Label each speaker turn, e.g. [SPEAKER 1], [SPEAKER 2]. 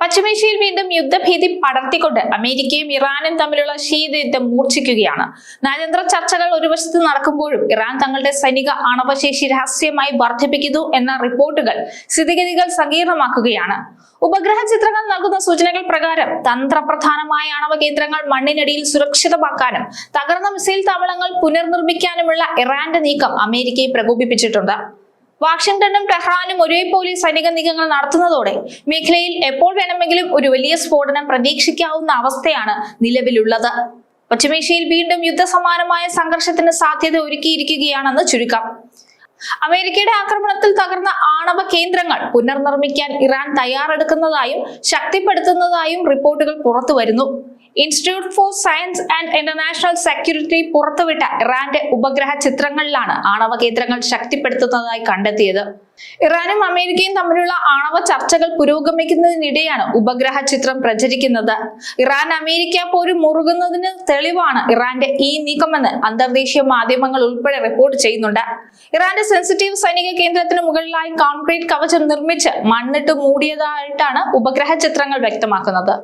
[SPEAKER 1] പശ്ചിമേഷ്യയിൽ വീണ്ടും യുദ്ധഭീതി പടർത്തിക്കൊണ്ട് അമേരിക്കയും ഇറാനും തമ്മിലുള്ള ശീതയുദ്ധം മൂർച്ഛിക്കുകയാണ്. നയതന്ത്ര ചർച്ചകൾ ഒരു വശത്ത് നടക്കുമ്പോഴും ഇറാൻ തങ്ങളുടെ സൈനിക ആണവശേഷി രഹസ്യമായി വർദ്ധിപ്പിക്കുന്നു എന്ന റിപ്പോർട്ടുകൾ സ്ഥിതിഗതികൾ സങ്കീർണമാക്കുകയാണ്. ഉപഗ്രഹ ചിത്രങ്ങൾ നൽകുന്ന സൂചനകൾ പ്രകാരം തന്ത്രപ്രധാനമായ ആണവ കേന്ദ്രങ്ങൾ മണ്ണിനടിയിൽ സുരക്ഷിതമാക്കാനും തകർന്ന മിസൈൽ താവളങ്ങൾ പുനർനിർമ്മിക്കാനുമുള്ള ഇറാന്റെ നീക്കം അമേരിക്കയെ പ്രകോപിപ്പിച്ചിട്ടുണ്ട്. വാഷിംഗ്ടണും ടെഹ്റാനും ഒരേപോലെ സൈനിക നീക്കങ്ങൾ നടത്തുന്നതോടെ മേഖലയിൽ എപ്പോൾ വേണമെങ്കിലും ഒരു വലിയ സ്ഫോടനം പ്രതീക്ഷിക്കാവുന്ന അവസ്ഥയാണ് നിലവിലുള്ളത്. പശ്ചിമേഷ്യയിൽ വീണ്ടും യുദ്ധസമാനമായ സംഘർഷത്തിന് സാധ്യത ഒരുക്കിയിരിക്കുകയാണെന്ന് ചുരുക്കം. അമേരിക്കയുടെ ആക്രമണത്തിൽ തകർന്ന ആണവ കേന്ദ്രങ്ങൾ പുനർനിർമ്മിക്കാൻ ഇറാൻ തയ്യാറെടുക്കുന്നതായും ശക്തിപ്പെടുത്തുന്നതായും റിപ്പോർട്ടുകൾ പുറത്തുവരുന്നു. Institute for science and international security പുറത്തുവിട്ട ഇറാന്റെ ഉപഗ്രഹ ചിത്രങ്ങളിലാണ് ആണവ കേന്ദ്രങ്ങൾ ശക്തിപ്പെടുത്തുന്നതായി കണ്ടെത്തിയത്. ഇറാനും അമേരിക്കയും തമ്മിലുള്ള ആണവ ചർച്ചകൾ പുരോഗമിക്കുന്നതിനിടെയാണ് ഉപഗ്രഹ ചിത്രം പ്രചരിക്കുന്നത്. ഇറാൻ അമേരിക്ക പോര് മുറുകുന്നതിന് തെളിവാണ് ഇറാന്റെ ഈ നീക്കമെന്ന് അന്തർദേശീയ മാധ്യമങ്ങൾ ഉൾപ്പെടെ റിപ്പോർട്ട് ചെയ്യുന്നുണ്ട്. ഇറാന്റെ സെൻസിറ്റീവ് സൈനിക കേന്ദ്രത്തിന് മുകളിലായി കോൺക്രീറ്റ് കവചം നിർമ്മിച്ച് മണ്ണിട്ട് മൂടിയതായിട്ടാണ് ഉപഗ്രഹ ചിത്രങ്ങൾ വ്യക്തമാക്കുന്നത്.